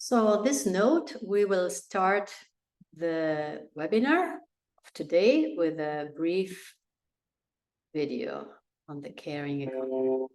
So on this note, we will start the webinar of today with a brief video on the caring economy.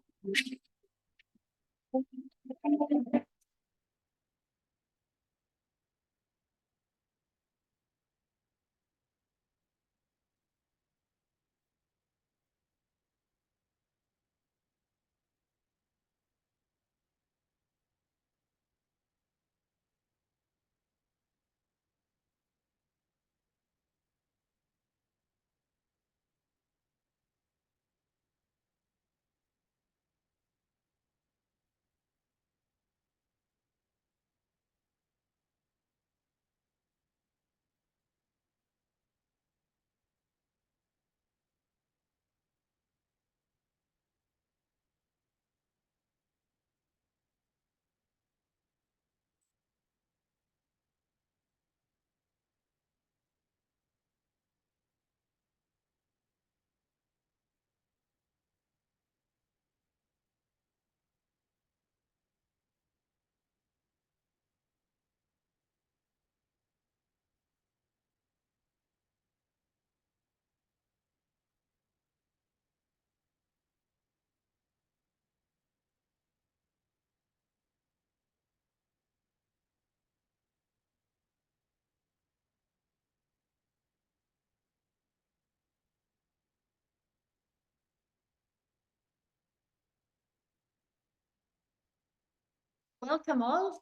Welcome all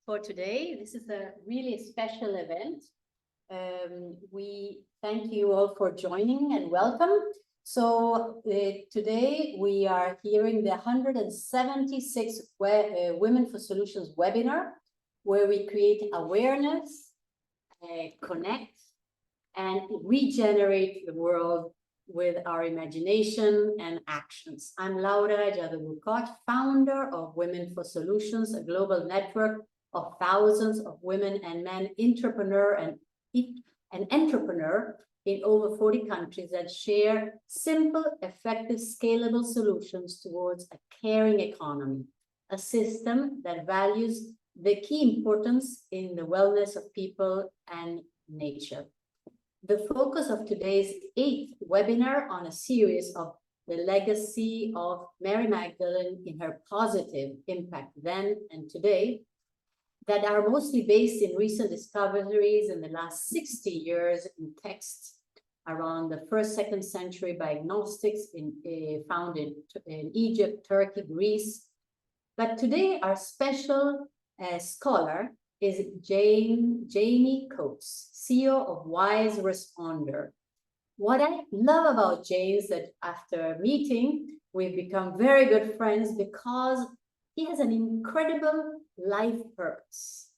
for today. This is a really special event. We thank you all for joining and welcome. So today we are hearing the 176 Women for Solutions webinar, where we create awareness, connect, and regenerate the world with our imagination and actions. I'm Laura Jadot, founder of Women for Solutions, a global network of thousands of women and men entrepreneur in over 40 countries that share simple, effective, scalable solutions towards a caring economy, a system that values the key importance in the wellness of people and nature. The focus of today's 8th webinar on a series of the legacy of Mary Magdalene in her positive impact then and today, that are mostly based in recent discoveries in the last 60 years in texts around the 1st, 2nd century diagnostics found in Egypt, Turkey, Greece. But today our special scholar is Jamie Coates, CEO of Wise Responder. What I love about Jane is that after meeting, we've become very good friends because he has an incredible life purpose.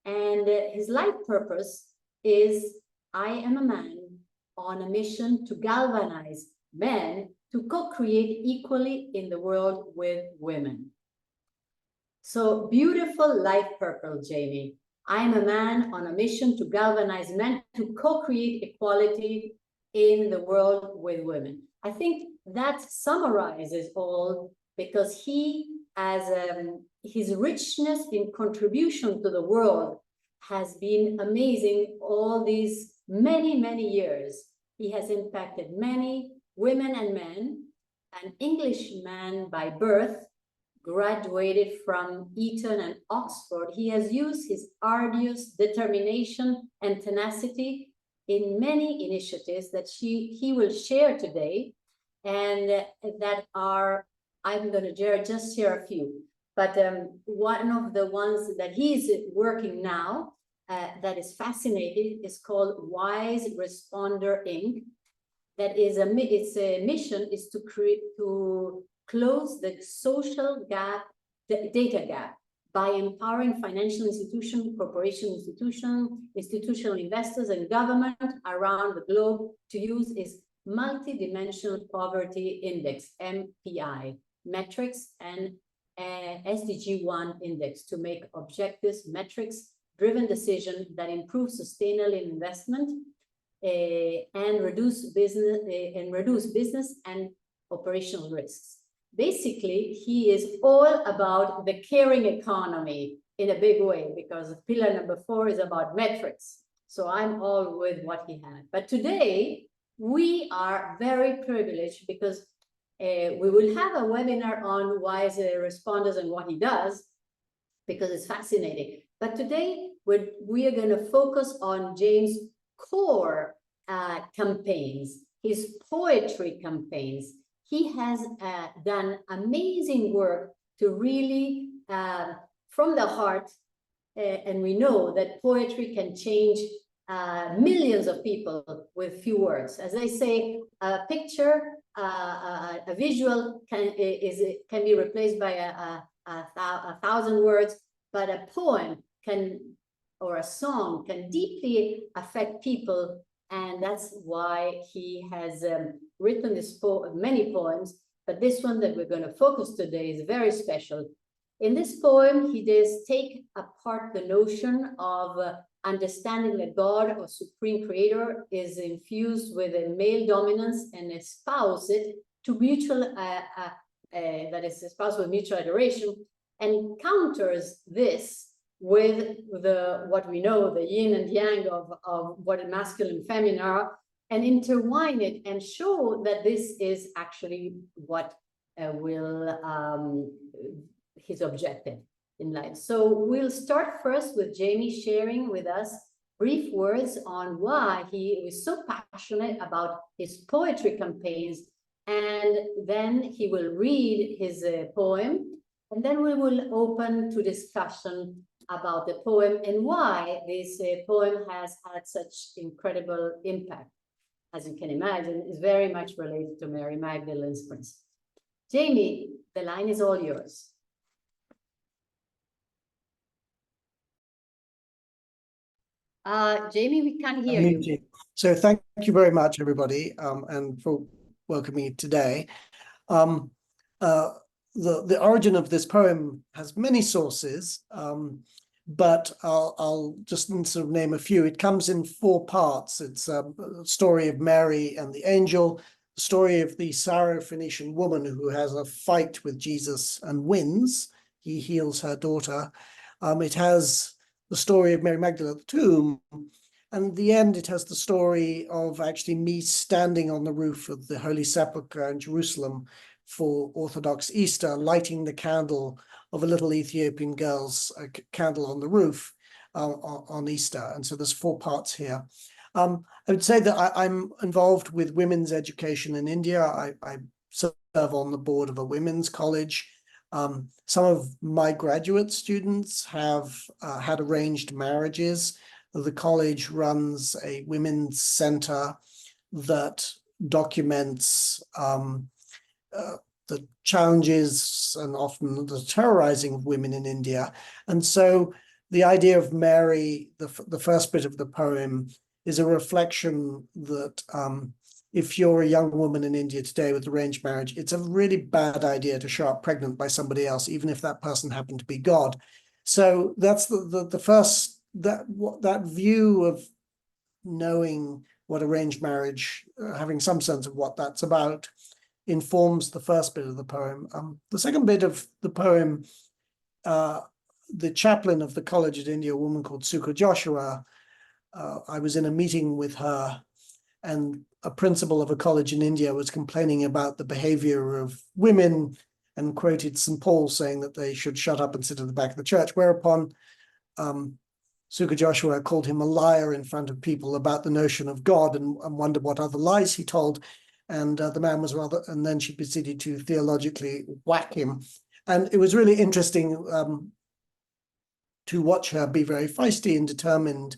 And his life purpose is, I am a man on a mission to galvanize men to co-create equally in the world with women. So beautiful life purpose, Jamie. I am a man on a mission to galvanize men to co-create equality in the world with women. I think that summarizes all, because he, as his richness in contribution to the world has been amazing all these many, many years. He has impacted many women and men, an Englishman by birth, graduated from Eton and Oxford. He has used his arduous determination and tenacity in many initiatives that he will share today, and that are, I'm going to just share a few. But one of the ones that he's working now that is fascinating is called Wise Responder Inc. That is its mission is to close the social gap, the data gap, by empowering financial institutions, corporation institutional investors, and government around the globe to use its multidimensional poverty index, MPI, metrics, and SDG1 index to make objectives, metrics-driven decisions that improve sustainable investment and reduce business and operational risks. Basically, he is all about the caring economy in a big way, because pillar number 4 is about metrics. So I'm all with what he had. But today, we are very privileged because we will have a webinar on wise responders and what he does, because it's fascinating. But today, we are going to focus on James' core campaigns, his poetry campaigns. He has done amazing work to really, from the heart, and we know that poetry can change millions of people with few words. As they say, a picture, a visual can be replaced by a thousand words, but a poem can, or a song can deeply affect people, and that's why he has written many poems. But this one that we're going to focus today is very special. In this poem, he does take apart the notion of understanding that God, or supreme creator, is infused with a male dominance and espouse it to mutual, that is espoused with mutual adoration, and counters this with what we know, the yin and yang of what masculine and feminine are, and intertwine it and show that this is actually what his objective in life. So we'll start first with Jamie sharing with us brief words on why he is so passionate about his poetry campaigns, and then he will read his poem, and then we will open to discussion about the poem and why this poem has had such incredible impact. As you can imagine, is very much related to Mary Magdalene's principle. Jamie, the line is all yours. Jamie, we can't hear you. So thank you very much, everybody, and for welcoming me today. The origin of this poem has many sources, but I'll just sort of name a few. It comes in 4 parts. It's a story of Mary and the angel, the story of the Syrophoenician woman who has a fight with Jesus and wins. He heals her daughter. It has the story of Mary Magdalene at the tomb, and at the end it has the story of actually me standing on the roof of the Holy Sepulchre in Jerusalem for Orthodox Easter, lighting the candle of a little Ethiopian girl's candle on the roof on Easter. And so there's 4 parts here. I would say that I'm involved with women's education in India. I serve on the board of a women's college. Some of my graduate students have had arranged marriages. The college runs a women's center that documents the challenges and often the terrorizing of women in India. And so the idea of Mary, the first bit of the poem, is a reflection that if you're a young woman in India today with arranged marriage, it's a really bad idea to show up pregnant by somebody else, even if that person happened to be God. So that's the first, that view of knowing what arranged marriage, having some sense of what that's about, informs the first bit of the poem. The second bit of the poem, the chaplain of the college at India, a woman called Sukha Joshua, I was in a meeting with her, and a principal of a college in India was complaining about the behavior of women and quoted St. Paul saying that they should shut up and sit at the back of the church, whereupon Sukha Joshua called him a liar in front of people about the notion of God and wondered what other lies he told. And the man was rather, and then she proceeded to theologically whack him. And it was really interesting to watch her be very feisty and determined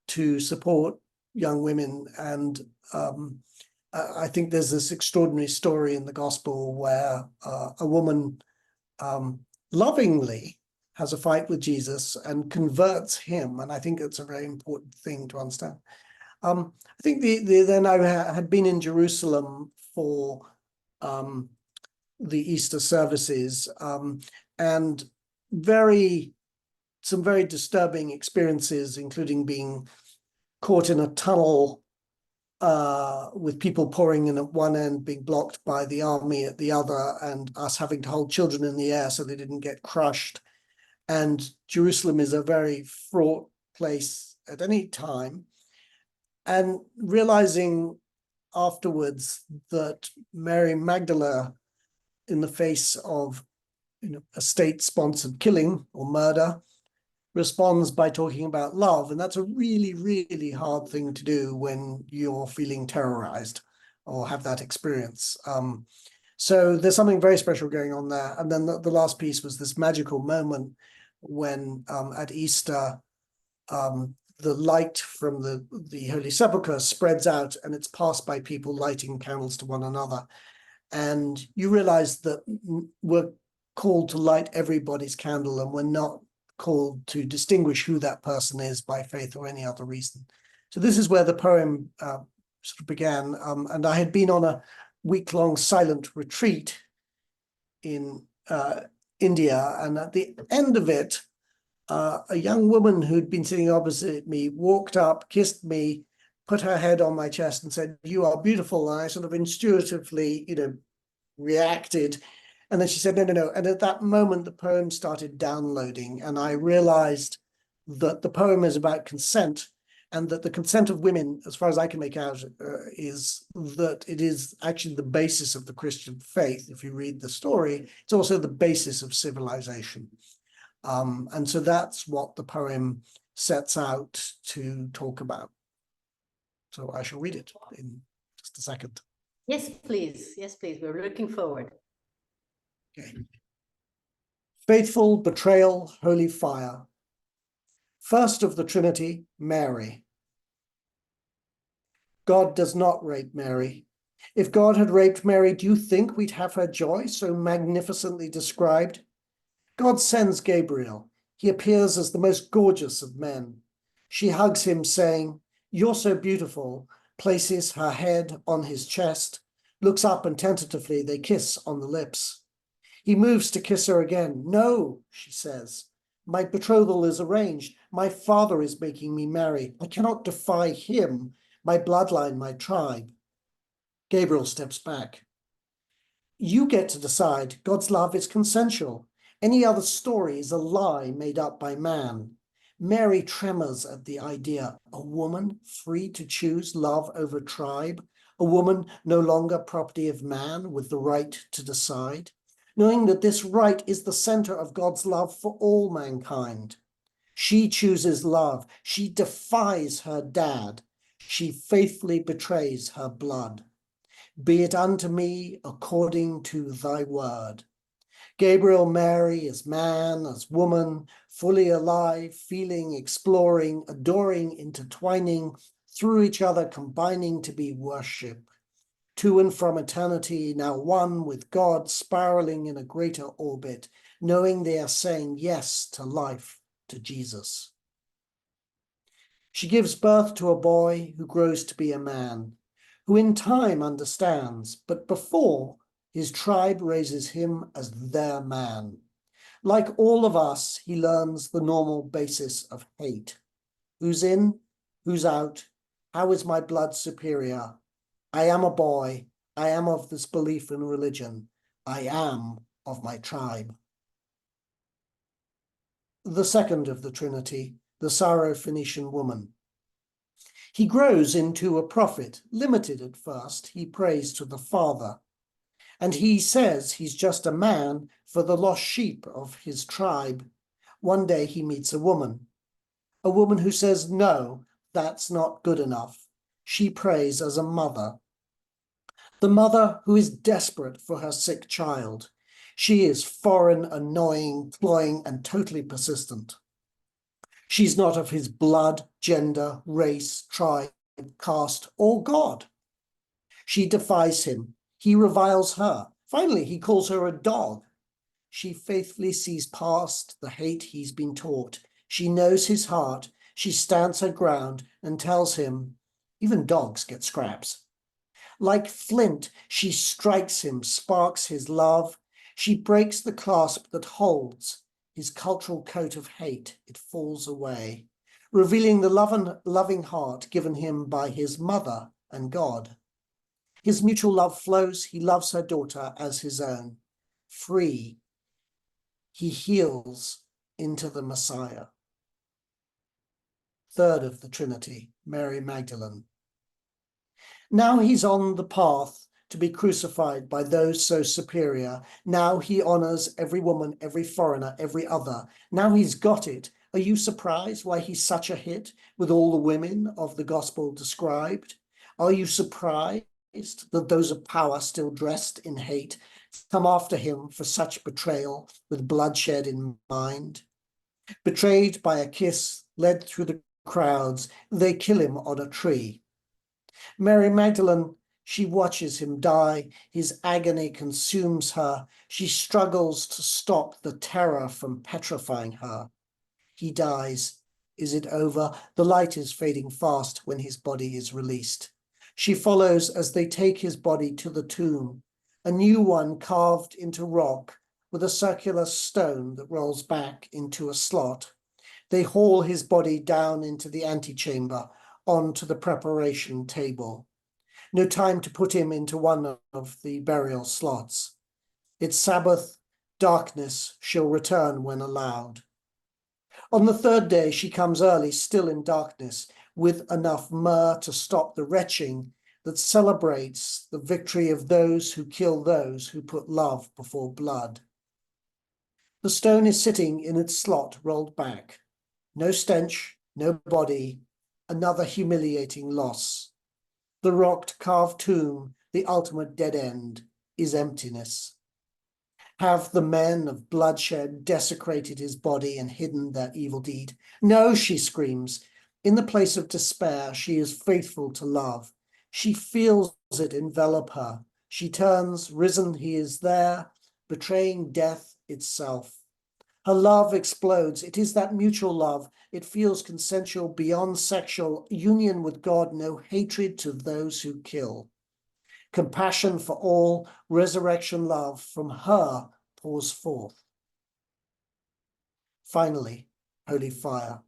to support young women. And I think there's this extraordinary story in the gospel where a woman lovingly has a fight with Jesus and converts him. And I think it's a very important thing to understand. I think then I had been in Jerusalem for the Easter services, and some very disturbing experiences, including being caught in a tunnel with people pouring in at one end, being blocked by the army at the other, and us having to hold children in the air so they didn't get crushed. And Jerusalem is a very fraught place at any time. And realizing afterwards that Mary Magdalene, in the face of a state-sponsored killing or murder, responds by talking about love. And that's a really, really hard thing to do when you're feeling terrorized or have that experience. So there's something very special going on there. And then the last piece was this magical moment when at Easter, the light from the Holy Sepulchre spreads out and it's passed by people lighting candles to one another. And you realize that we're called to light everybody's candle, and we're not called to distinguish who that person is by faith or any other reason. So this is where the poem sort of began. And I had been on a week-long silent retreat in India. And at the end of it, a young woman who'd been sitting opposite me walked up, kissed me, put her head on my chest and said, "You are beautiful." And I sort of intuitively, reacted. And then she said, "No, no, no." And at that moment, the poem started downloading. And I realized that the poem is about consent, and that the consent of women, as far as I can make out, is that it is actually the basis of the Christian faith. If you read the story, it's also the basis of civilization. And so that's what the poem sets out to talk about. So I shall read it in just a second. Yes, please. Yes, please. We're looking forward. Okay. Faithful betrayal, holy fire. First of the Trinity, Mary. God does not rape Mary. If God had raped Mary, do you think we'd have her joy so magnificently described? God sends Gabriel. He appears as the most gorgeous of men. She hugs him, saying, "You're so beautiful," places her head on his chest, looks up, and tentatively they kiss on the lips. He moves to kiss her again. "No," she says. "My betrothal is arranged. My father is making me marry. I cannot defy him, my bloodline, my tribe." Gabriel steps back. "You get to decide. God's love is consensual. Any other story is a lie made up by man." Mary tremors at the idea. A woman free to choose love over tribe. A woman no longer property of man with the right to decide. Knowing that this right is the center of God's love for all mankind. She chooses love. She defies her dad. She faithfully betrays her blood. "Be it unto me according to thy word." Gabriel, Mary, as man, as woman, fully alive, feeling, exploring, adoring, intertwining, through each other, combining to be worship. To and from eternity, now one with God, spiraling in a greater orbit, knowing they are saying yes to life, to Jesus. She gives birth to a boy who grows to be a man, who in time understands, but before, his tribe raises him as their man. Like all of us, he learns the normal basis of hate. Who's in? Who's out? How is my blood superior? I am a boy. I am of this belief in religion. I am of my tribe. The second of the Trinity, the Syro-Phoenician woman. He grows into a prophet, limited at first. He prays to the Father. And he says he's just a man for the lost sheep of his tribe. One day he meets a woman who says, no, that's not good enough. She prays as a mother. The mother who is desperate for her sick child. She is foreign, annoying, cloying, and totally persistent. She's not of his blood, gender, race, tribe, caste, or God. She defies him. He reviles her. Finally, he calls her a dog. She faithfully sees past the hate he's been taught. She knows his heart. She stands her ground and tells him, even dogs get scraps. Like flint, she strikes him, sparks his love. She breaks the clasp that holds his cultural coat of hate. It falls away, revealing the loving heart given him by his mother and God. His mutual love flows. He loves her daughter as his own. Free, he heals into the Messiah. Third of the Trinity, Mary Magdalene. Now he's on the path to be crucified by those so superior. Now he honors every woman, every foreigner, every other. Now he's got it. Are you surprised why he's such a hit with all the women of the gospel described? Are you surprised that those of power still dressed in hate come after him for such betrayal with bloodshed in mind? Betrayed by a kiss, led through the crowds, they kill him on a tree. Mary Magdalene, she watches him die. His agony consumes her. She struggles to stop the terror from petrifying her. He dies. Is it over? The light is fading fast when his body is released. She follows as they take his body to the tomb, a new one carved into rock with a circular stone that rolls back into a slot. They haul his body down into the antechamber, onto the preparation table. No time to put him into one of the burial slots. It's Sabbath, darkness, she'll return when allowed. On the third day, she comes early, still in darkness, with enough myrrh to stop the retching that celebrates the victory of those who kill those who put love before blood. The stone is sitting in its slot, rolled back. No stench, no body, another humiliating loss. The rocked carved tomb, the ultimate dead end, is emptiness. Have the men of bloodshed desecrated his body and hidden their evil deed? No, she screams. In the place of despair, she is faithful to love. She feels it envelop her. She turns, risen he is there, betraying death itself. Her love explodes. It is that mutual love. It feels consensual beyond sexual union with God, no hatred to those who kill. Compassion for all, resurrection love from her pours forth. Finally, holy fire.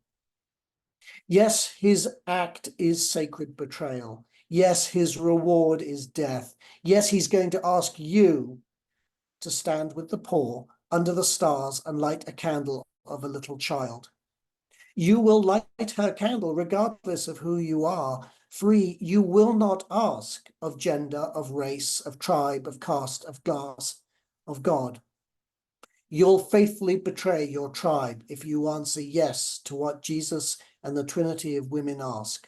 Yes, his act is sacred betrayal. Yes, his reward is death. Yes, he's going to ask you to stand with the poor under the stars and light a candle of a little child. You will light her candle regardless of who you are. Free, you will not ask of gender, of race, of tribe, of caste, of class, of God. You'll faithfully betray your tribe if you answer yes to what Jesus and the Trinity of women ask.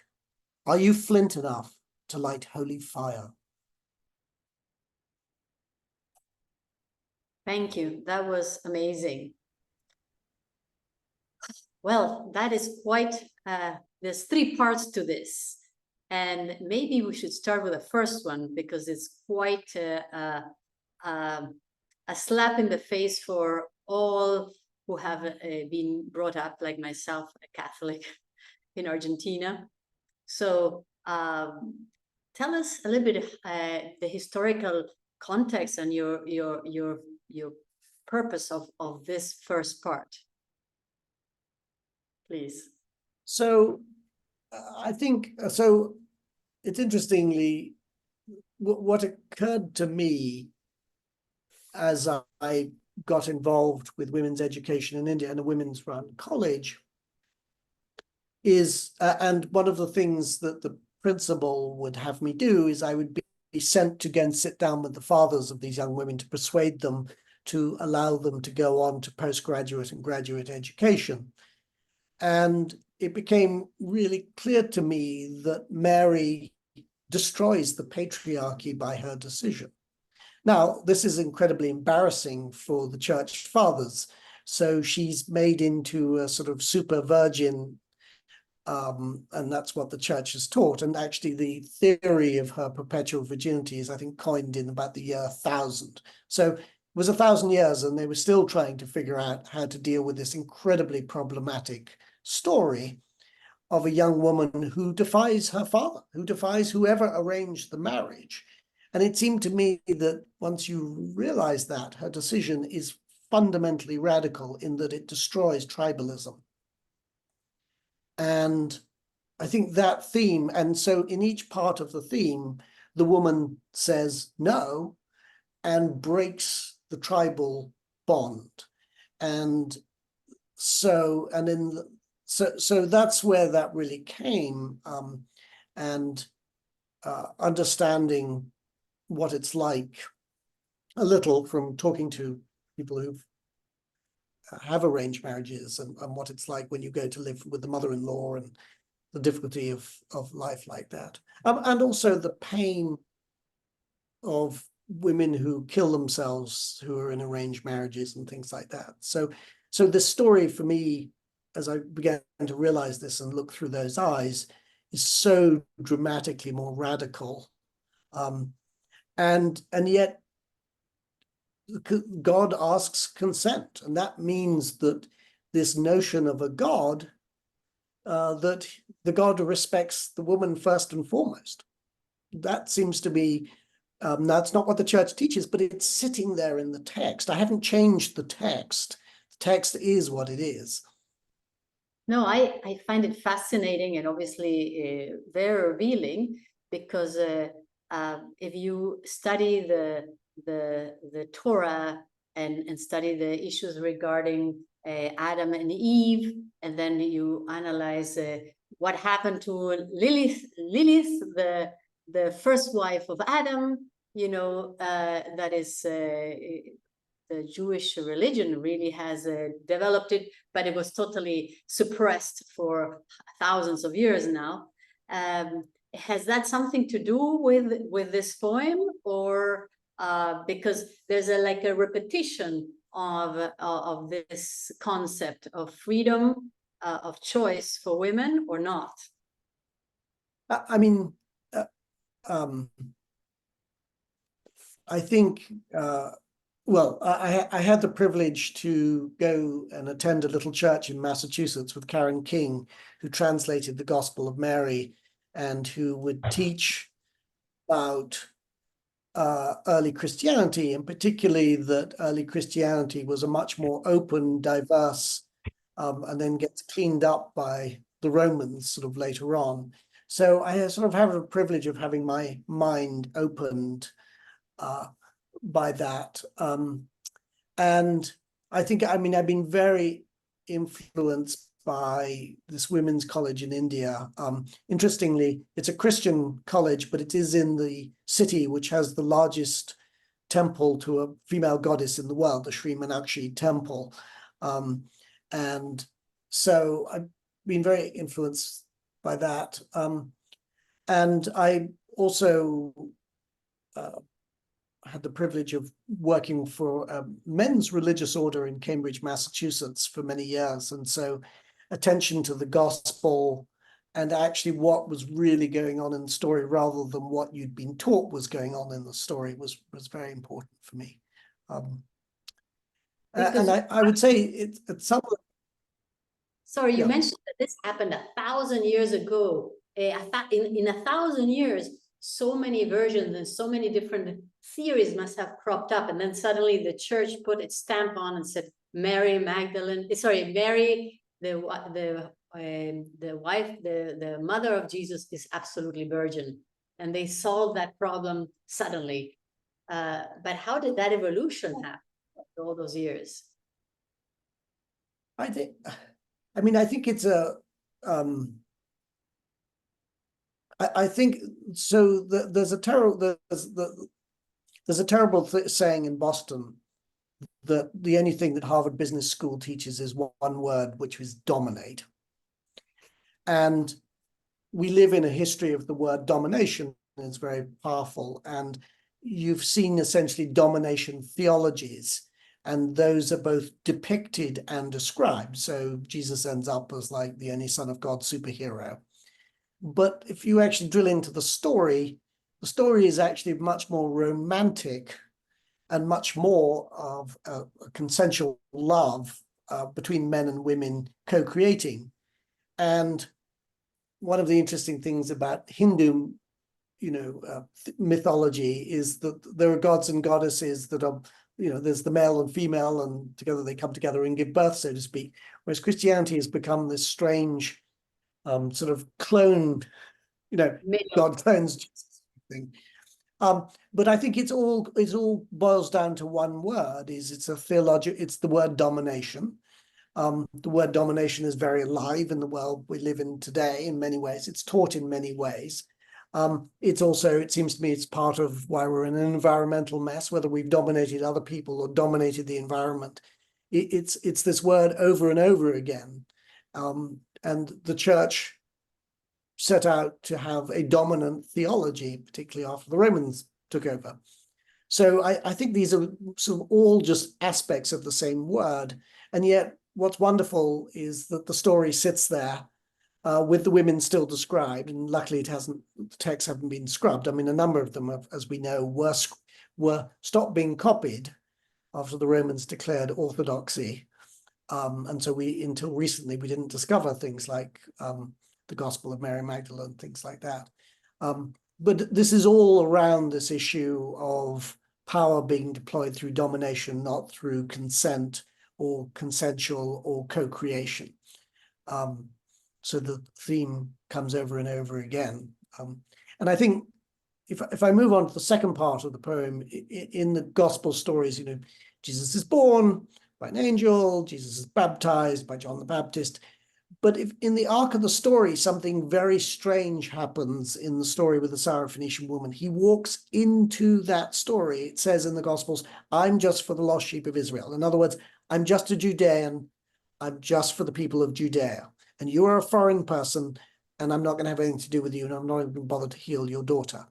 Are you flint enough to light holy fire? Thank you. That was amazing. Well, that is quite, there's three parts to this. And maybe we should start with the first one because it's quite a slap in the face for all who have been brought up, like myself, a Catholic in Argentina. So tell us a little bit the historical context and your purpose of this first part, please. So I think, so it's interestingly, what occurred to me as I got involved with women's education in India and a women's run college is, and one of the things that the principal would have me do is I would be sent to go and sit down with the fathers of these young women to persuade them to allow them to go on to postgraduate and graduate education. And it became really clear to me that Mary destroys the patriarchy by her decision. Now, this is incredibly embarrassing for the church fathers. So she's made into a sort of super virgin, and that's what the church has taught. And actually the theory of her perpetual virginity is, I think, coined in about the year 1000. So it was 1,000 years and they were still trying to figure out how to deal with this incredibly problematic story of a young woman who defies her father, who defies whoever arranged the marriage. And it seemed to me that once you realize that, her decision is fundamentally radical in that it destroys tribalism. And I think that theme, and so in each part of the theme, the woman says no and breaks the tribal bond. And so that's where that really came, and understanding what it's like a little from talking to people who have arranged marriages, and what it's like when you go to live with the mother-in-law and the difficulty of life like that, and also the pain of women who kill themselves who are in arranged marriages and things like that. So the story for me, as I began to realize this and look through those eyes, is so dramatically more radical, and yet God asks consent, and that means that this notion of a God, that the God respects the woman first and foremost. That seems to be, that's not what the church teaches, but it's sitting there in the text. I haven't changed the text. The text is what it is. No, I find it fascinating and obviously very revealing, because if you study the Torah and study the issues regarding Adam and Eve, and then you analyze what happened to Lilith, the first wife of Adam, you know, that is the Jewish religion really has developed it, but it was totally suppressed for thousands of years now. Has that something to do with this poem, or because there's like a repetition of this concept of freedom of choice for women, or not? I mean, I think, well, I had the privilege to go and attend a little church in Massachusetts with Karen King, who translated the Gospel of Mary and who would teach about early Christianity, and particularly that early Christianity was a much more open, diverse, and then gets cleaned up by the Romans sort of later on. So I sort of have the privilege of having my mind opened by that. And I think, I mean, I've been very influenced by this women's college in India. Interestingly, it's a Christian college, but it is in the city which has the largest temple to a female goddess in the world, the Sri Meenakshi temple. And so I've been very influenced by that. And I also had the privilege of working for a men's religious order in Cambridge, Massachusetts for many years. And so attention to the gospel and actually what was really going on in the story rather than what you'd been taught was going on in the story was very important for me. And I would say it's some. Sorry, you mentioned that this happened 1,000 years ago. In 1,000 years, so many versions and so many different theories must have cropped up, and then suddenly the church put its stamp on and said, Mary Magdalene, sorry, Mary, the wife, the mother of Jesus, is absolutely virgin, and they solved that problem suddenly. But how did that evolution happen after all those years? I think it's a, I think so. There's a terrible saying in Boston that the only thing that Harvard Business School teaches is one word, which is dominate. And we live in a history of the word domination, and it's very powerful. And you've seen essentially domination theologies, and those are both depicted and described. So Jesus ends up as like the only Son of God superhero. But if you actually drill into the story is actually much more romantic and much more of a consensual love between men and women co-creating. And one of the interesting things about Hindu, mythology is that there are gods and goddesses that are, there's the male and female, and together they come together and give birth, so to speak. Whereas Christianity has become this strange sort of cloned, God clones Jesus thing. But I think it's all boils down to one word: it's the word domination. The word domination is very alive in the world we live in today in many ways. It's taught in many ways. It's also, it seems to me, it's part of why we're in an environmental mess, whether we've dominated other people or dominated the environment. It's this word over and over again. And the church set out to have a dominant theology, particularly after the Romans took over. So I think these are sort of all just aspects of the same word. And yet what's wonderful is that the story sits there with the women still described, and luckily the texts haven't been scrubbed. I mean, a number of them, as we know, were stopped being copied after the Romans declared orthodoxy. And so until recently, we didn't discover things like the Gospel of Mary Magdalene, things like that. But this is all around this issue of power being deployed through domination, not through consent or consensual or co-creation. So the theme comes over and over again. And I think if I move on to the second part of the poem, in the gospel stories, you know, Jesus is born by an angel, Jesus is baptized by John the Baptist. But if in the arc of the story, something very strange happens in the story with the Syrophoenician woman, he walks into that story. It says in the Gospels, I'm just for the lost sheep of Israel. In other words, I'm just a Judean. I'm just for the people of Judea. And you are a foreign person, and I'm not going to have anything to do with you, and I'm not even bothered to heal your daughter.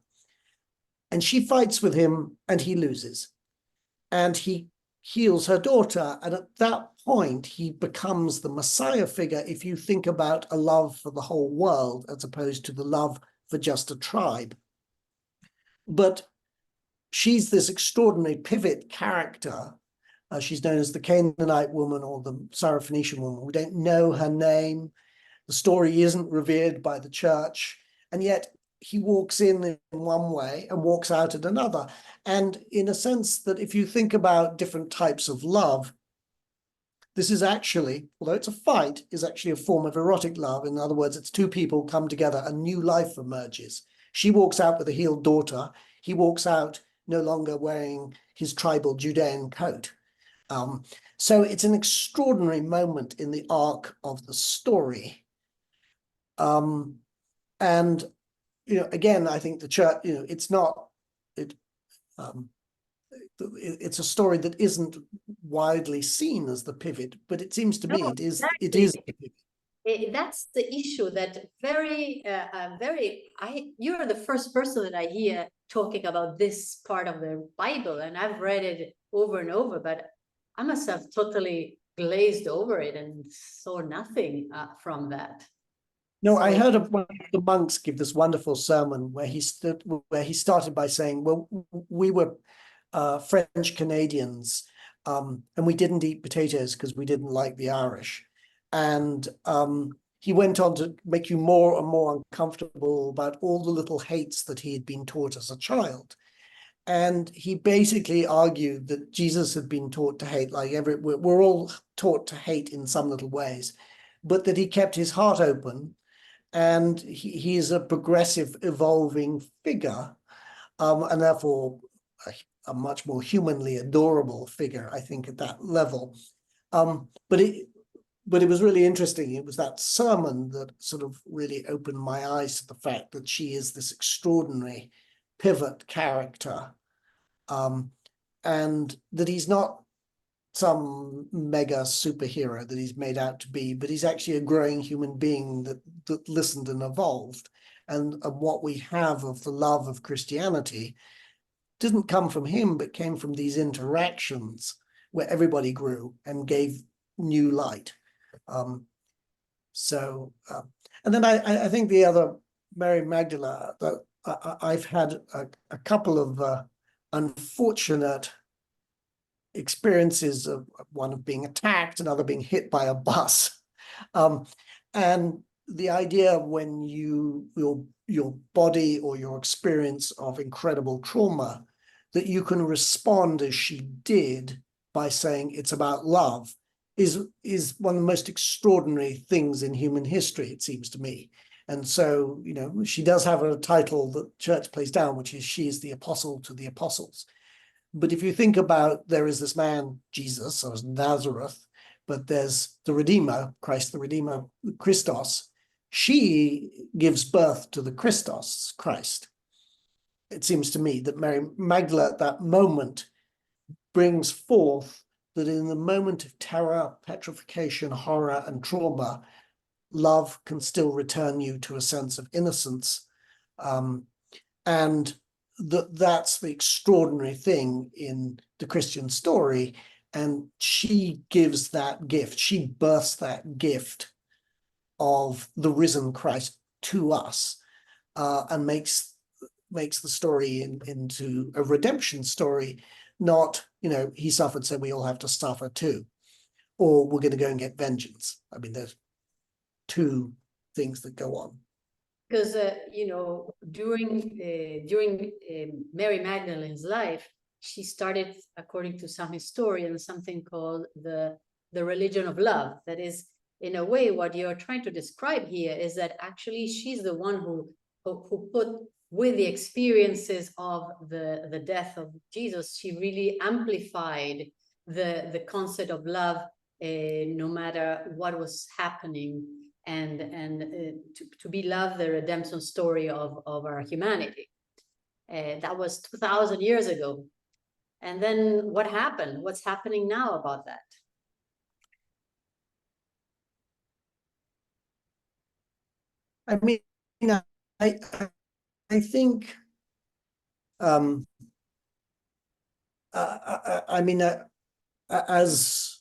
And she fights with him, and he loses. And he heals her daughter. And at that point, he becomes the Messiah figure if you think about a love for the whole world as opposed to the love for just a tribe. But she's this extraordinary pivot character. She's known as the Canaanite woman or the Syrophoenician woman. We don't know her name. The story isn't revered by the church. And yet he walks in one way and walks out in another. And in a sense that if you think about different types of love, this is actually, although it's a fight, is actually a form of erotic love. In other words, it's two people come together, a new life emerges. She walks out with a healed daughter. He walks out no longer wearing his tribal Judean coat. So it's an extraordinary moment in the arc of the story. And, you know, again, I think the church, you know, it's not, it's a story that isn't widely seen as the pivot, but it seems to me No, it is exactly. the pivot. That's the issue that you're the first person that I hear talking about this part of the Bible, and I've read it over and over, but I must have totally glazed over it and saw nothing from that. No, I heard of one of the monks give this wonderful sermon where he started by saying, well, we were French Canadians, and we didn't eat potatoes because we didn't like the Irish. And he went on to make you more and more uncomfortable about all the little hates that he had been taught as a child. And he basically argued that Jesus had been taught to hate, like we're all taught to hate in some little ways, but that he kept his heart open, and he is a progressive, evolving figure, and therefore a much more humanly adorable figure, I think, at that level. But it was really interesting. It was that sermon that sort of really opened my eyes to the fact that she is this extraordinary pivot character, and that he's not some mega superhero that he's made out to be, but he's actually a growing human being that listened and evolved. And what we have of the love of Christianity didn't come from him, but came from these interactions where everybody grew and gave new light. And then I think the other, Mary Magdalene, that I've had a couple of unfortunate experiences, of one of being attacked, another being hit by a bus. And the idea when your body or your experience of incredible trauma, that you can respond as she did by saying it's about love, is one of the most extraordinary things in human history, it seems to me. And so, you know, she does have a title that church plays down, which is she is the apostle to the apostles. But if you think about, there is this man, Jesus, of Nazareth, but there's the Redeemer, Christ the Redeemer, Christos. She gives birth to the Christos, Christ. It seems to me that Mary Magdalene at that moment brings forth that in the moment of terror, petrification, horror, and trauma, love can still return you to a sense of innocence. And that's the extraordinary thing in the Christian story. And she gives that gift. She births that gift of the risen Christ to us, and makes the story into a redemption story, not, he suffered, so we all have to suffer too, or we're going to go and get vengeance. I mean, there's two things that go on. Because, during Mary Magdalene's life, she started, according to some historians, something called the religion of love. That is, in a way, what you're trying to describe here is that actually she's the one who put, with the experiences of the death of Jesus, she really amplified the concept of love, no matter what was happening, and to be loved, the redemption story of our humanity. That was 2,000 years ago. And then what happened? What's happening now about that? I mean, I think, as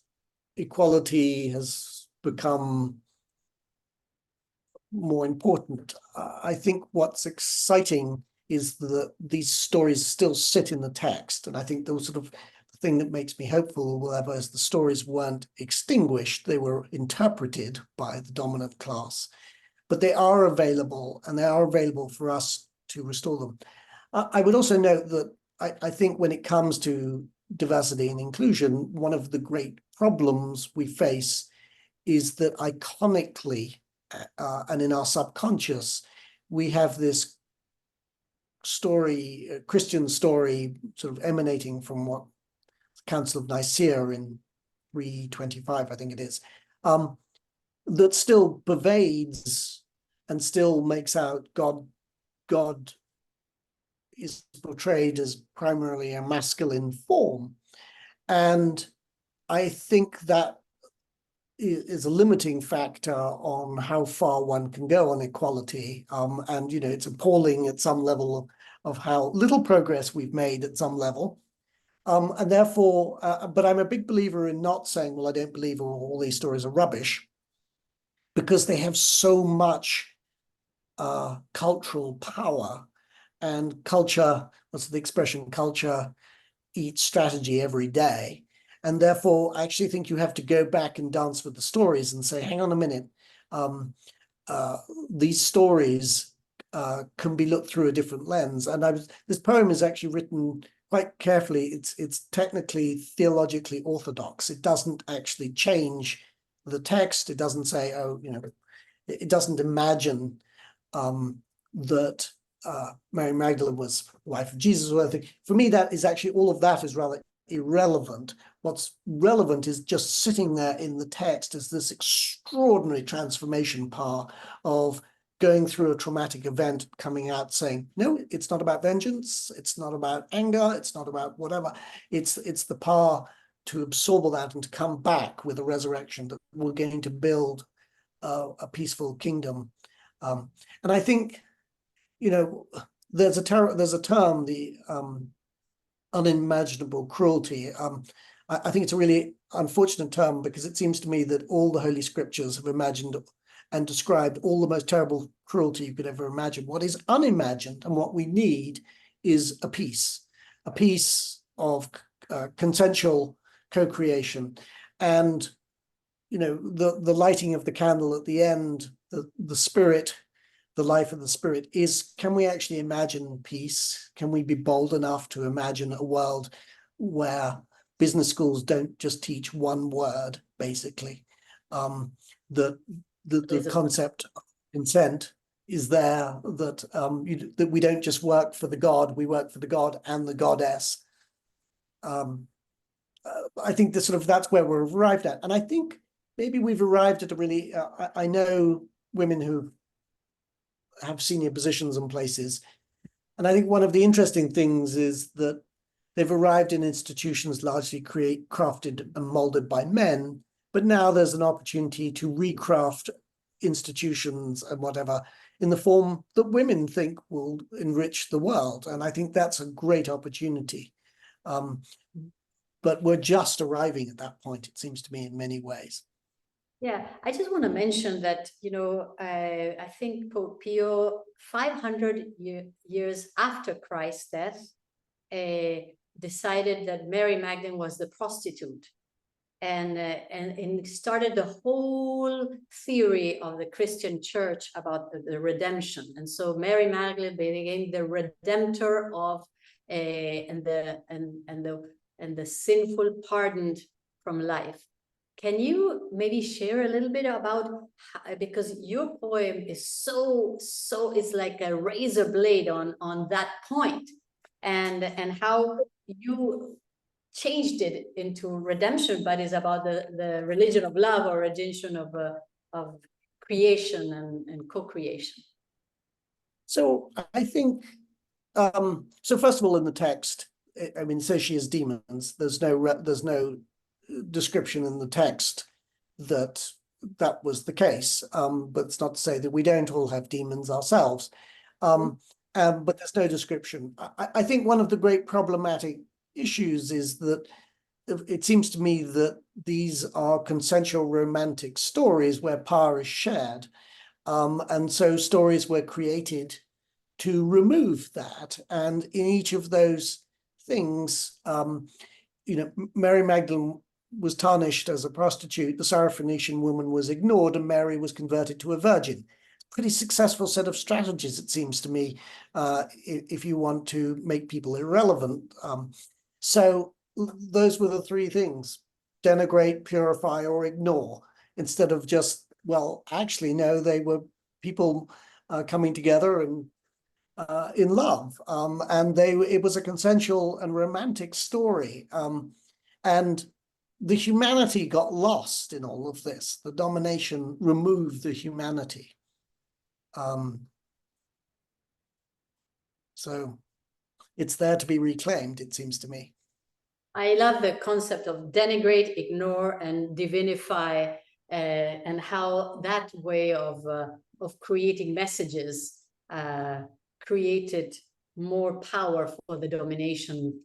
equality has become more important, I think what's exciting is that these stories still sit in the text. And I think the sort of thing that makes me hopeful, whatever, is the stories weren't extinguished, they were interpreted by the dominant class. But they are available, and they are available for us to restore them. I would also note that I think when it comes to diversity and inclusion, one of the great problems we face is that iconically, and in our subconscious, we have this story, Christian story, sort of emanating from what the Council of Nicaea in 325, I think it is, that still pervades and still makes out God is portrayed as primarily a masculine form. And I think that is a limiting factor on how far one can go on equality. And, it's appalling at some level of how little progress we've made at some level. And therefore, but I'm a big believer in not saying, well, I don't believe all these stories are rubbish, because they have so much cultural power, and culture, what's the expression, culture eats strategy every day. And therefore, I actually think you have to go back and dance with the stories and say, hang on a minute, these stories can be looked through a different lens. And this poem is actually written quite carefully. It's technically, theologically orthodox. It doesn't actually change the text. It doesn't say, it doesn't imagine that Mary Magdalene was the wife of Jesus or anything. For me, that is actually, all of that is rather irrelevant. What's relevant is just sitting there in the text as this extraordinary transformation power of going through a traumatic event, coming out saying, no, it's not about vengeance, it's not about anger, it's not about whatever. It's the power to absorb all that and to come back with a resurrection, that we're going to build a peaceful kingdom. And I think, there's a term, the unimaginable cruelty. I think it's a really unfortunate term, because it seems to me that all the Holy Scriptures have imagined and described all the most terrible cruelty you could ever imagine. What is unimagined and what we need is a peace of consensual co-creation. And, the lighting of the candle at the end, the spirit, the life of the spirit is, can we actually imagine peace? Can we be bold enough to imagine a world where business schools don't just teach one word, basically? That the concept of consent is there, that that we don't just work for the God, we work for the God and the goddess. I think that's where we're arrived at. And I think maybe we've arrived at a really, I know women who have senior positions in places. And I think one of the interesting things is that they've arrived in institutions largely crafted and molded by men, but now there's an opportunity to recraft institutions and whatever in the form that women think will enrich the world. And I think that's a great opportunity. But we're just arriving at that point, it seems to me, in many ways. Yeah, I just want to mention that, I think Pope Pio, 500 years after Christ's death, decided that Mary Magdalene was the prostitute, and started the whole theory of the Christian Church about the redemption. And so Mary Magdalene became the redemptor of and the sinful pardoned from life. Can you maybe share a little bit about how, because your poem is so it's like a razor blade on that point, and how you changed it into redemption, but it's about the religion of love, or redemption of creation and co-creation. So I think, so first of all, in the text, I mean, it says she has demons. There's no description in the text that was the case. But it's not to say that we don't all have demons ourselves. But there's no description. I think one of the great problematic issues is that it seems to me that these are consensual romantic stories where power is shared. And so stories were created to remove that. And in each of those things, Mary Magdalene was tarnished as a prostitute, the Syrophoenician woman was ignored, and Mary was converted to a virgin. Pretty successful set of strategies, it seems to me, if you want to make people irrelevant. So those were the three things: denigrate, purify, or ignore, instead of just, well, actually, no, they were people coming together and in love. And it was a consensual and romantic story. And the humanity got lost in all of this. The domination removed the humanity. So it's there to be reclaimed, it seems to me. I love the concept of denigrate, ignore, and divinify, and how that way of creating messages created more power for the domination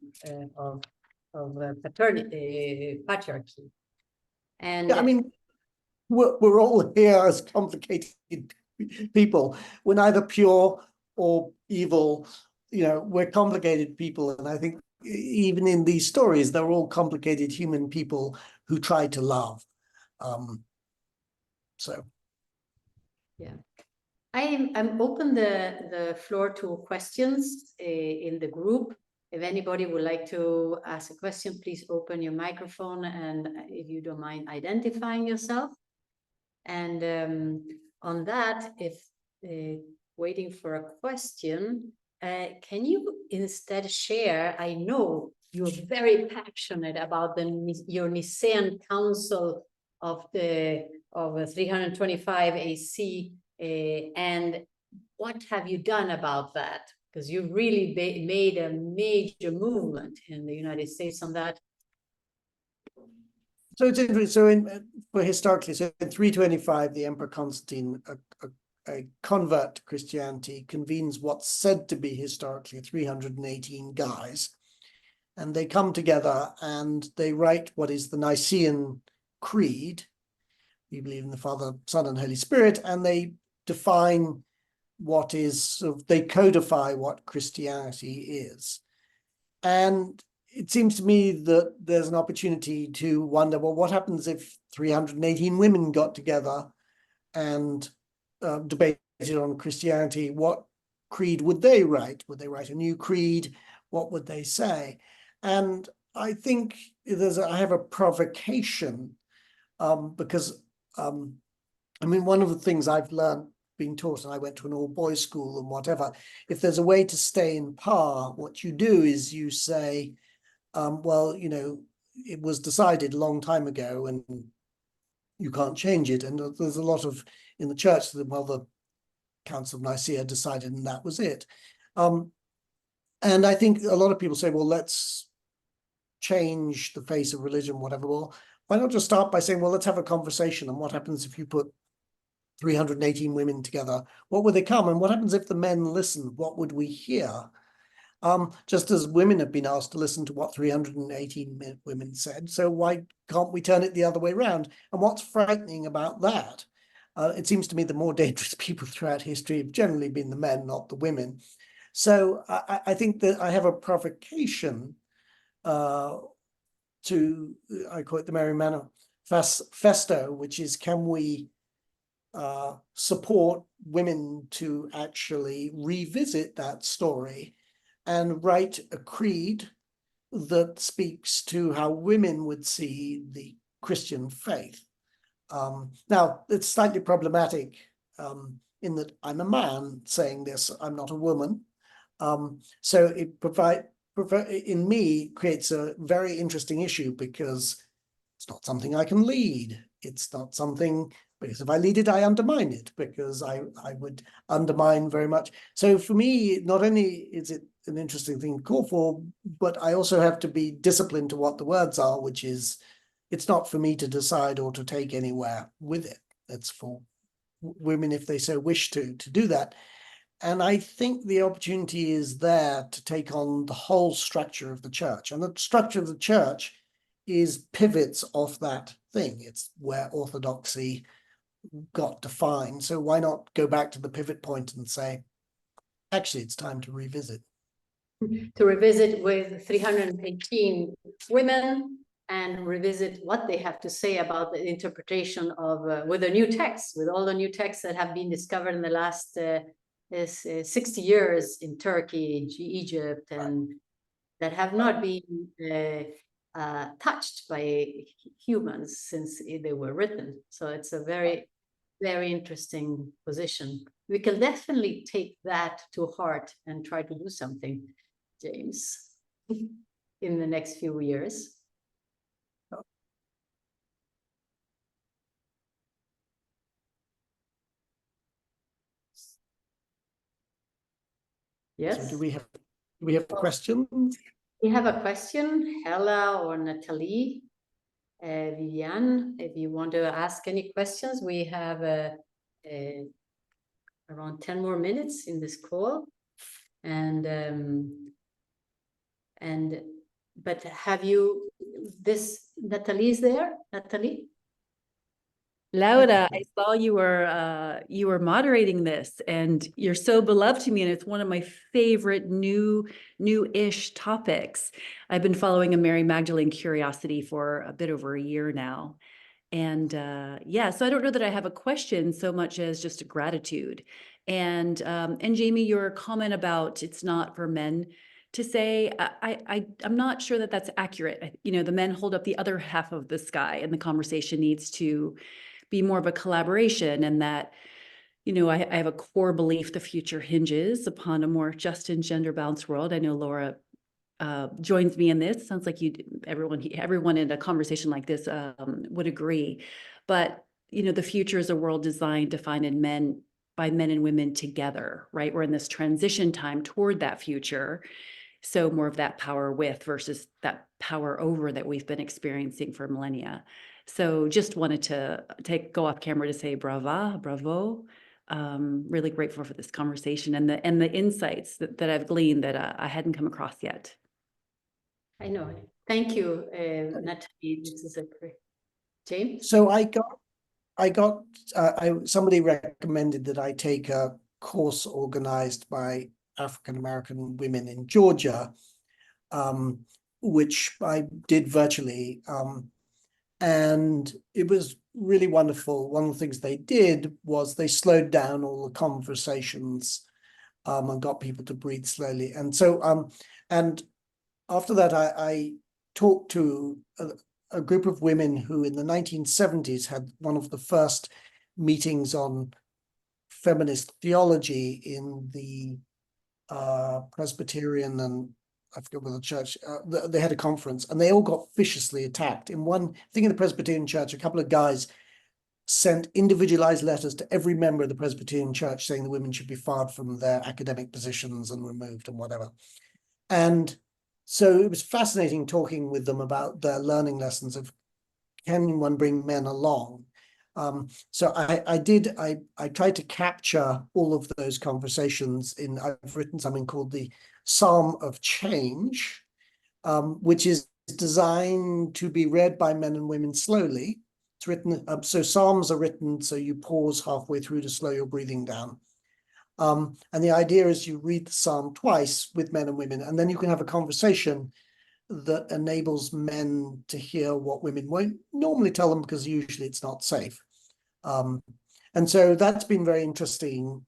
of patriarchy. And yeah, I mean, we're all here as complicated people. We're neither pure or evil. We're complicated people, and I think even in these stories, they're all complicated human people who try to love. So, yeah, I'm open the floor to questions in the group. If anybody would like to ask a question, please open your microphone, and if you don't mind identifying yourself. And on that, if waiting for a question, can you instead share? I know you're very passionate about your Nicene Council of 325 AC, and what have you done about that? Because you've really made a major movement in the United States on that. So it's interesting. So historically, so in 325, the Emperor Constantine, a convert to Christianity, convenes what's said to be historically 318 guys, and they come together and they write what is the Nicene Creed. We believe in the Father, Son, and Holy Spirit, and they define what is, they codify what Christianity is. And it seems to me that there's an opportunity to wonder, well, what happens if 318 women got together and debated on Christianity? What creed would they write? Would they write a new creed? What would they say? And I think I have a provocation because, I mean, one of the things I've learned being taught, and I went to an all-boys school and whatever, if there's a way to stay in power, what you do is you say, well, it was decided a long time ago and you can't change it. And there's a lot of, in the church, that, well, the Council of Nicaea decided and that was it. And I think a lot of people say, well, let's change the face of religion, whatever. Well, why not just start by saying, well, let's have a conversation. And what happens if you put 318 women together? What would they come? And what happens if the men listen? What would we hear? Just as women have been asked to listen to what 318 women said. So why can't we turn it the other way around? And what's frightening about that? It seems to me the more dangerous people throughout history have generally been the men, not the women. So I think that I have a provocation to, I call it the Mary Manifesto, which is, can we support women to actually revisit that story and write a creed that speaks to how women would see the Christian faith. Now, it's slightly problematic in that I'm a man saying this, I'm not a woman. So it in me creates a very interesting issue because it's not something I can lead. It's not something, because if I lead it, I undermine it, because I would undermine very much. So for me, not only is it an interesting thing to call for, but I also have to be disciplined to what the words are, which is, it's not for me to decide or to take anywhere with it. It's for women, if they so wish to do that. And I think the opportunity is there to take on the whole structure of the church. And the structure of the church is pivots off that thing. It's where orthodoxy got defined. So why not go back to the pivot point and say, actually, it's time to revisit. To revisit with 318 women and revisit what they have to say about the interpretation of, with the new texts, with all the new texts that have been discovered in the last 60 years in Turkey, Egypt, and that have not been touched by humans since they were written. So it's a very, very interesting position. We can definitely take that to heart and try to do something, James, in the next few years. Yes. So do we have a question? We have a question, Hella or Natalie, Vivian, if you want to ask any questions, we have around 10 more minutes in this call. But have you, Natalie is there? Natalie? Laura, I saw you were moderating this, and you're so beloved to me, and it's one of my favorite new-ish topics. I've been following a Mary Magdalene Curiosity for a bit over a year now. And yeah, so I don't know that I have a question so much as just a gratitude. And Jamie, your comment about it's not for men to say, I'm not sure that that's accurate. You know, the men hold up the other half of the sky, and the conversation needs to be more of a collaboration, and that, you know, I have a core belief the future hinges upon a more just and gender balanced world. I know Laura joins me in this. Sounds like everyone in a conversation like this would agree. But, you know, the future is a world designed, defined by men and women together, right? We're in this transition time toward that future. So more of that power with versus that power over that we've been experiencing for millennia. So just wanted to go off camera to say bravo. Really grateful for this conversation and the insights that I've gleaned that I hadn't come across yet. I know. Thank you, Natalie. This is a great. James? So somebody recommended that I take a course organized by African-American women in Georgia, which I did virtually. And it was really wonderful. One of the things they did was they slowed down all the conversations and got people to breathe slowly. And so, and after that, I talked to a group of women who in the 1970s had one of the first meetings on feminist theology in the Presbyterian and I forget what the church, they had a conference and they all got viciously attacked. In one thing in the Presbyterian church, a couple of guys sent individualized letters to every member of the Presbyterian church saying the women should be fired from their academic positions and removed and whatever. And so it was fascinating talking with them about their learning lessons of, can one bring men along? So I tried to capture all of those conversations I've written something called the Psalm of Change, which is designed to be read by men and women slowly. It's written, so Psalms are written so you pause halfway through to slow your breathing down. And the idea is you read the Psalm twice with men and women, and then you can have a conversation that enables men to hear what women won't normally tell them because usually it's not safe. And so that's been very interesting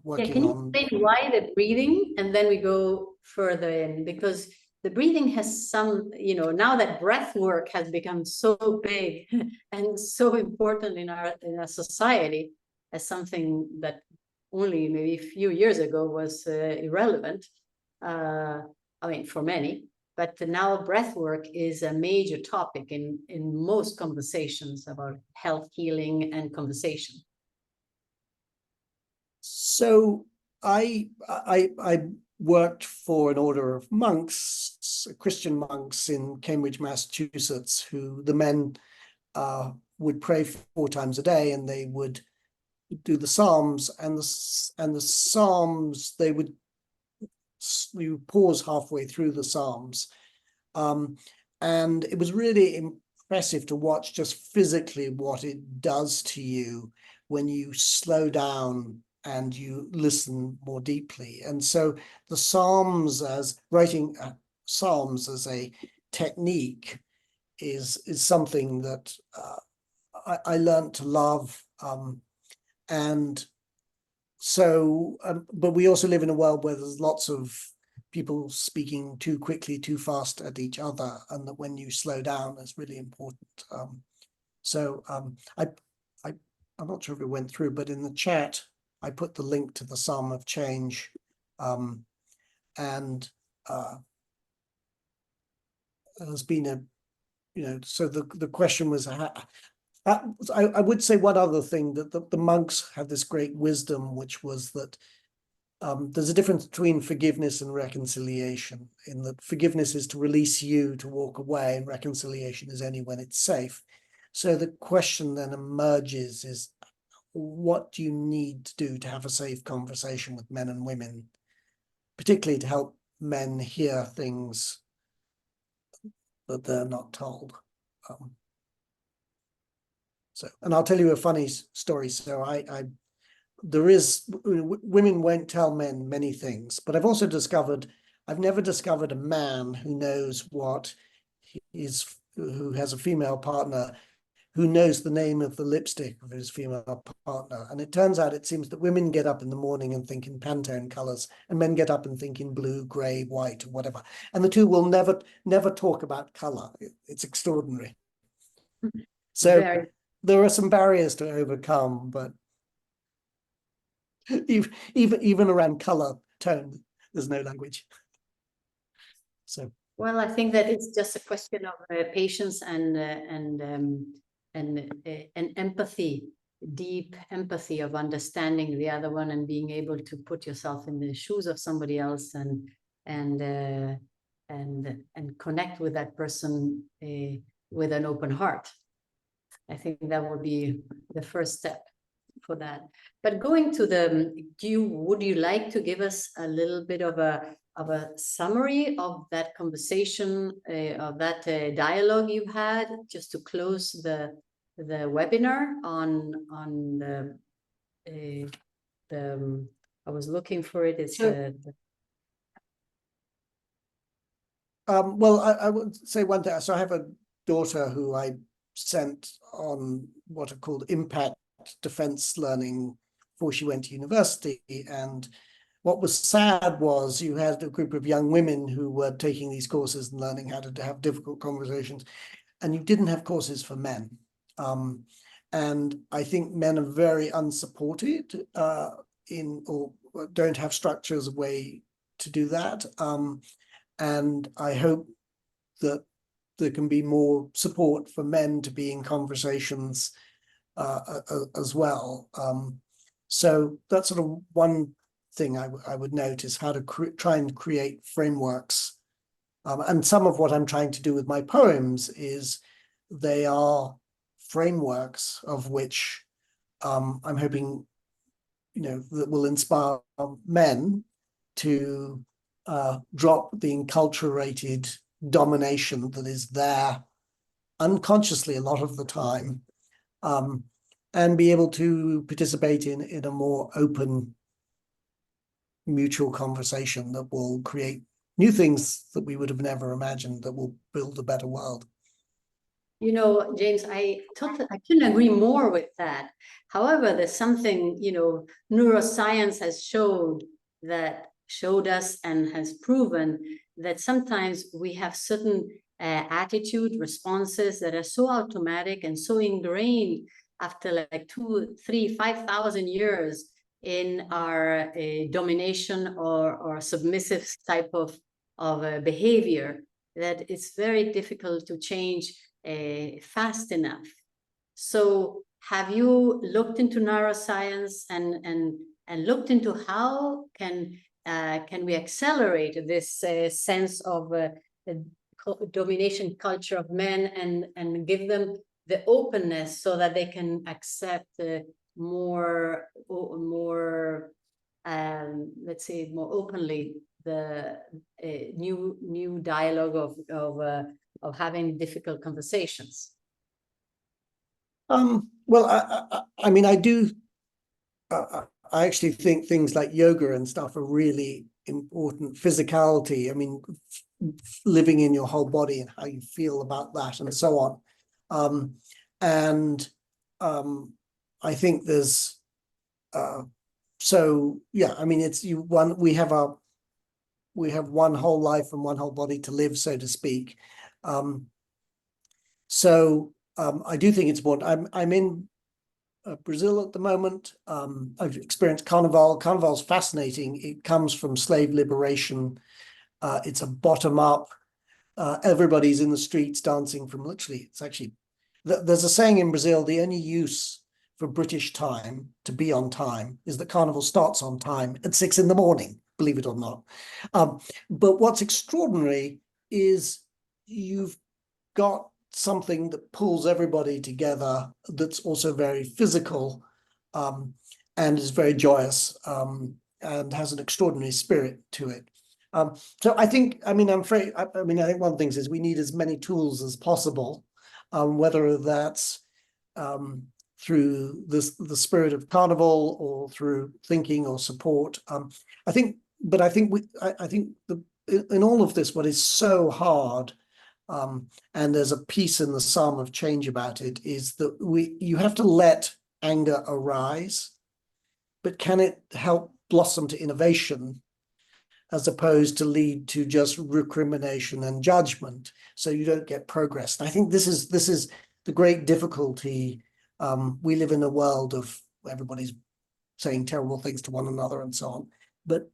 working can you on. explain why the breathing, and then we go further in, because the breathing has some, now that breath work has become so big and so important in our society as something that only maybe a few years ago was irrelevant. I mean, for many, but now breath work is a major topic in most conversations about health, healing, and conversation. So I worked for an order of monks, Christian monks in Cambridge, Massachusetts, who the men would pray 4 times a day, and they would do the Psalms, and the Psalms you pause halfway through the Psalms, and it was really impressive to watch just physically what it does to you when you slow down and you listen more deeply. And so the Psalms, as writing Psalms as a technique, is something that I learned to love. And so, but we also live in a world where there's lots of people speaking too quickly, too fast at each other, and that when you slow down is really important. I'm not sure if it went through, but in the chat, I put the link to the Psalm of Change. And there's been so the question was, I would say one other thing, that the monks had this great wisdom, which was that there's a difference between forgiveness and reconciliation, in that forgiveness is to release you to walk away, and reconciliation is only when it's safe. So the question then emerges is, what do you need to do to have a safe conversation with men and women, particularly to help men hear things that they're not told? And I'll tell you a funny story. So women won't tell men many things, but I've also discovered, I've never discovered a man who knows who has a female partner, who knows the name of the lipstick of his female partner. And it turns out, it seems that women get up in the morning and think in Pantone colors, and men get up and think in blue, gray, white, or whatever. And the two will never talk about color. It's extraordinary. So there are some barriers to overcome, but even around color tone, there's no language. So, well, I think that it's just a question of patience and empathy, deep empathy of understanding the other one and being able to put yourself in the shoes of somebody else and connect with that person with an open heart. I think that would be the first step for that. But going to would you like to give us a little bit of a summary of that conversation, of that dialogue you had, just to close the webinar on the I was looking for it. It's well, I would say one thing. So I have a daughter who I sent on what are called impact defense learning before she went to university. And what was sad was you had a group of young women who were taking these courses and learning how to have difficult conversations, and you didn't have courses for men. And I think men are very unsupported or don't have structures, a way to do that. and I hope that there can be more support for men to be in conversations as well. So that's sort of one thing I would note is how to try and create frameworks. And some of what I'm trying to do with my poems is they are frameworks of which I'm hoping, that will inspire men to drop the enculturated domination that is there unconsciously a lot of the time, and be able to participate in a more open, mutual conversation that will create new things that we would have never imagined, that will build a better world. James, I couldn't agree more with that. However, there's something, neuroscience has showed us and has proven that sometimes we have certain attitude responses that are so automatic and so ingrained after like 2, 3, 5,000 years in our domination or submissive type of behavior, that it's very difficult to change fast enough. So have you looked into neuroscience and looked into how can we accelerate this sense of domination culture of men and give them the openness so that they can accept more let's say more openly the new dialogue of having difficult conversations? Well, I mean, I do. I actually think things like yoga and stuff are really important. Physicality. I mean, living in your whole body and how you feel about that, and so on. I think there's. So yeah, I mean, we have one whole life and one whole body to live, so to speak. I do think it's important. I'm in Brazil at the moment. I've experienced Carnival. Carnival's fascinating. It comes from slave liberation. It's a bottom up. Everybody's in the streets dancing from literally, it's actually, there's a saying in Brazil, the only use for British time to be on time is that Carnival starts on time at 6 a.m, believe it or not. But what's extraordinary is you've got something that pulls everybody together that's also very physical, and is very joyous, and has an extraordinary spirit to it. So I think, I mean, I think one of the things is we need as many tools as possible, whether that's through the spirit of Carnival or through thinking or support. I think in all of this, what is so hard, and there's a piece in the Psalm of Change about it, is that you have to let anger arise, but can it help blossom to innovation as opposed to lead to just recrimination and judgment, so you don't get progress? And I think this is the great difficulty. We live in a world of everybody's saying terrible things to one another and so on, but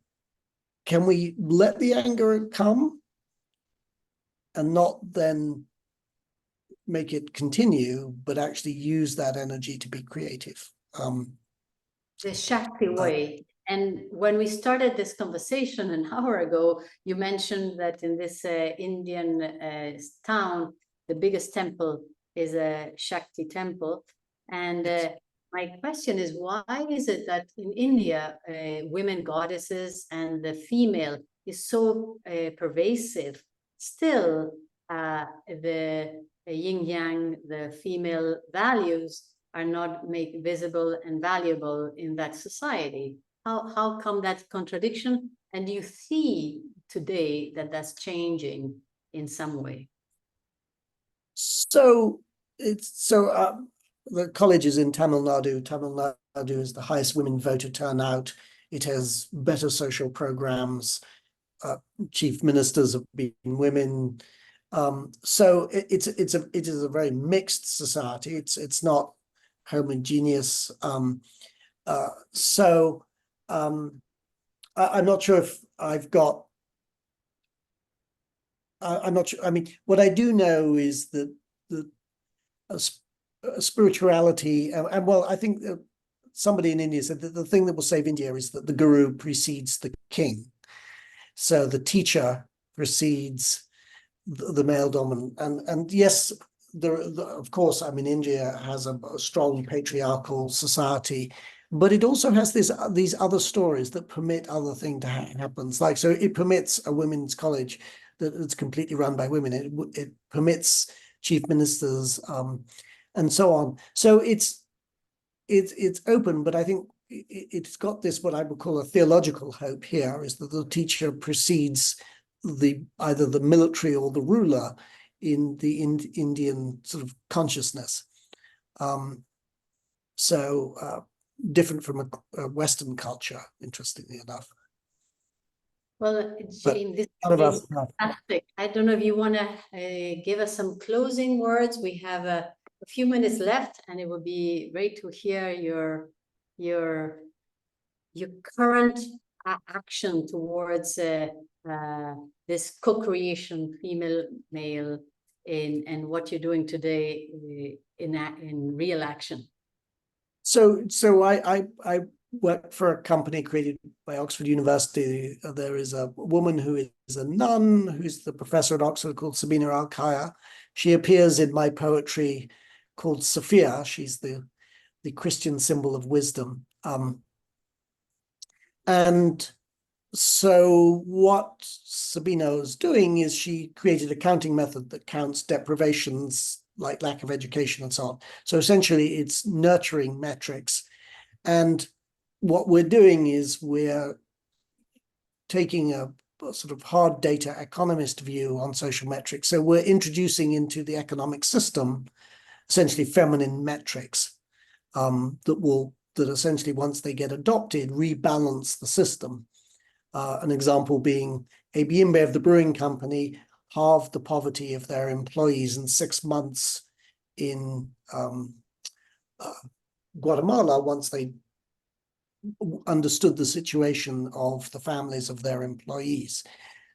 can we let the anger come and not then make it continue, but actually use that energy to be creative? The Shakti way. And when we started this conversation an hour ago, you mentioned that in this Indian town, the biggest temple is a Shakti temple. And my question is, why is it that in India, women goddesses and the female is so pervasive? Still, the yin yang, the female values are not made visible and valuable in that society. How come that contradiction? And do you see today that that's changing in some way? So the college is in Tamil Nadu. Tamil Nadu is the highest women voter turnout. It has better social programs. Chief ministers have been women. So it is a very mixed society. It's not homogeneous. I'm not sure if I've got I'm not sure. I mean, what I do know is that the spirituality, and well, I think somebody in India said that the thing that will save India is that the guru precedes the king. So the teacher precedes the male dominant, and yes, of course, I mean, India has a strong patriarchal society, but it also has these other stories that permit other thing to happen. Like, so it permits a women's college that's completely run by women. It permits chief ministers, and so on. So it's open, but I think it's got this, what I would call a theological hope here, is that the teacher precedes either the military or the ruler in the Indian sort of consciousness. Different from a Western culture, interestingly enough. Well, Jane, this None of is us have. fantastic. I don't know if you want to give us some closing words. We have a few minutes left, and it would be great to hear your current action towards this co-creation, female, male, and what you're doing today in real action. So I work for a company created by Oxford University. There is a woman who is a nun, who's the professor at Oxford, called Sabina Al-Kaya. She appears in my poetry called Sophia. She's the Christian symbol of wisdom. And so what Sabina is doing is she created a counting method that counts deprivations like lack of education and so on. So essentially it's nurturing metrics. And what we're doing is we're taking a sort of hard data economist view on social metrics. So we're introducing into the economic system essentially feminine metrics that essentially, once they get adopted, rebalance the system. An example being AB InBev, the brewing company, halved the poverty of their employees in 6 months in Guatemala once they understood the situation of the families of their employees.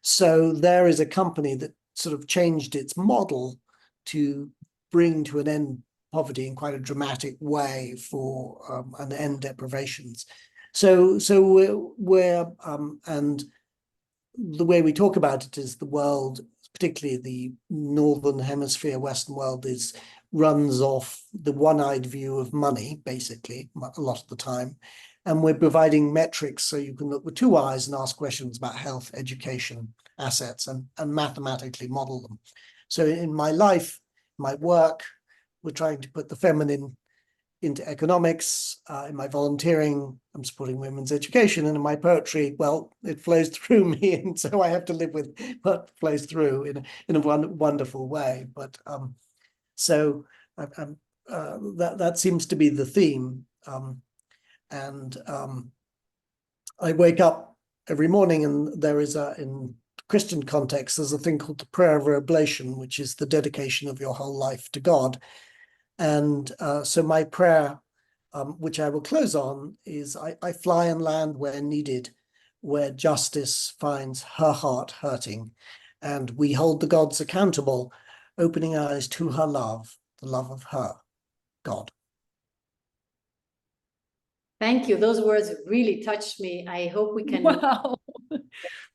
So there is a company that sort of changed its model to bring to an end poverty in quite a dramatic way for and end deprivations. So we're and the way we talk about it is the world, particularly the Northern Hemisphere, Western world, runs off the one-eyed view of money, basically, a lot of the time. And we're providing metrics so you can look with 2 eyes and ask questions about health, education, assets, and mathematically model them. So in my life, my work, we're trying to put the feminine into economics. In my volunteering, I'm supporting women's education, and in my poetry, well, it flows through me, and so I have to live with what flows through in a wonderful way. But so that seems to be the theme, and I wake up every morning, and there is in Christian context, there's a thing called the prayer of oblation, which is the dedication of your whole life to God. And so my prayer, which I will close on, is I fly and land where needed, where justice finds her heart hurting, and we hold the gods accountable, opening eyes to her love, the love of her, God. Thank you. Those words really touched me. I hope we can Wow.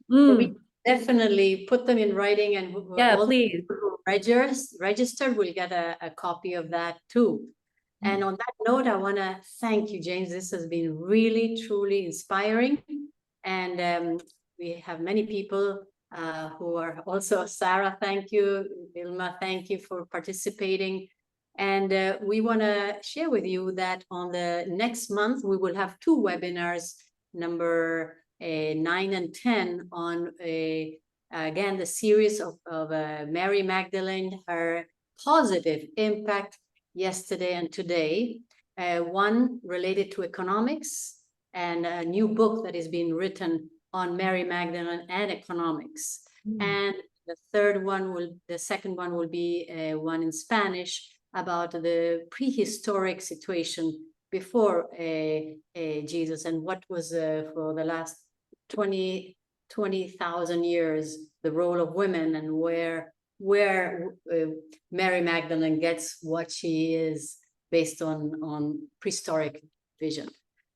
we definitely put them in writing, and Yeah, all please. registered will get a copy of that too. And on that note, I want to thank you, James. This has been really, truly inspiring. And we have many people who are also, Sarah, thank you. Vilma, thank you for participating. And we want to share with you that on the next month, we will have 2 webinars, number 9 and 10, on again, the series of Mary Magdalene, her positive impact yesterday and today, one related to economics, and a new book that is being written on Mary Magdalene and economics. And the second one will be one in Spanish about the prehistoric situation before Jesus, and what was for the last 20,000 years, the role of women and where Mary Magdalene gets what she is based on prehistoric vision.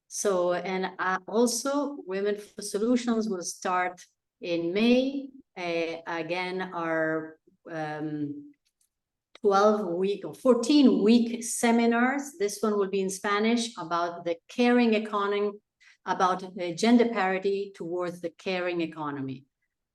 So, and also Women for Solutions will start in May. Again, our 12-week or 14-week seminars. This one will be in Spanish about the caring economy, about gender parity towards the caring economy.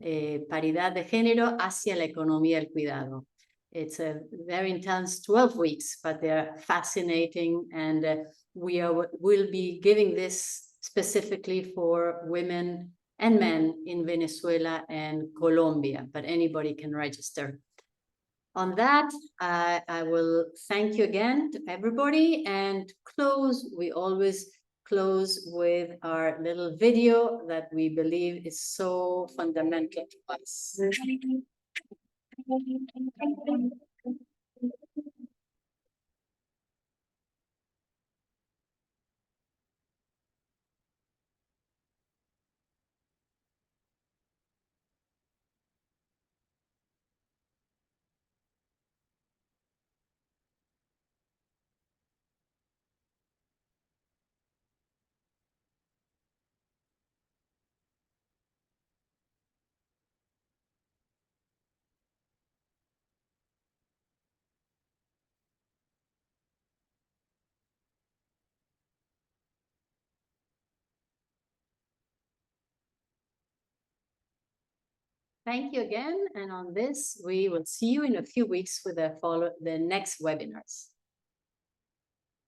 Paridad de género hacia la economía del cuidado. It's a very intense 12 weeks, but they're fascinating, and we'll be giving this specifically for women and men in Venezuela and Colombia, but anybody can register. On that, I will thank you again to everybody, and we always close with our little video that we believe is so fundamental to us. Thank you again, and on this, we will see you in a few weeks with the next webinars.